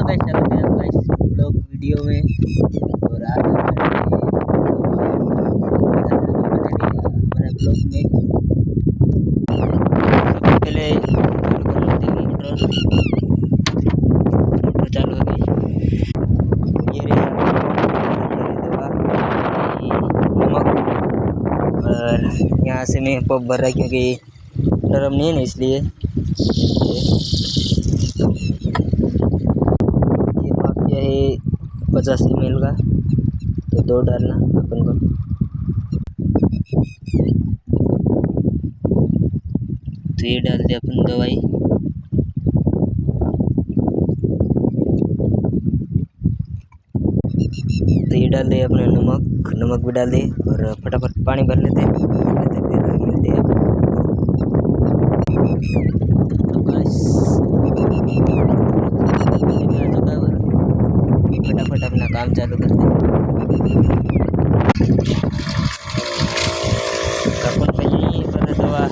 Guys, स्वागत है आपका इस ब्लॉग वीडियो में। और आज हमारे ब्लॉग में सबसे पहले मोटर चालू हो गई। ये रही दवा, नमक, और यहाँ से मैं पंप भर रहा है क्योंकि नरम नहीं है ना, इसलिए ये माप किया है 50 ml का, तो 2 डालना अपन को। तो ये डाल दिया अपन दवाई। तो ये डाल दिया अपने नमक भी डाल दिए और फटाफट पानी भर लेते हैं, फिर मिलते हैं। तो गाइस फटाफट अपना काम चालू करते हैं। अपन को यहीं पर दवा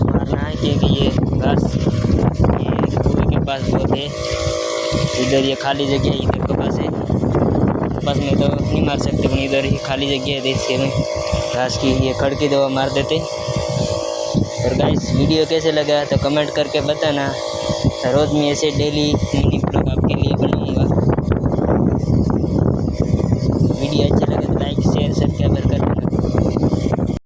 मारना है क्योंकि ये घास ये कुएं के पास बहुत है। इधर ये खाली जगह है, इधर कपास है, कपास में तो नहीं मार सकते, पर इधर ये खाली जगह है, इसके में घास की ये खड़ की दवा मार देते। और गाइस वीडियो कैसे लगा तो कमेंट करके बताना। रोज़ मैं ऐसे डेली मिनी ब्लॉग आपके लिए बनाऊँगा।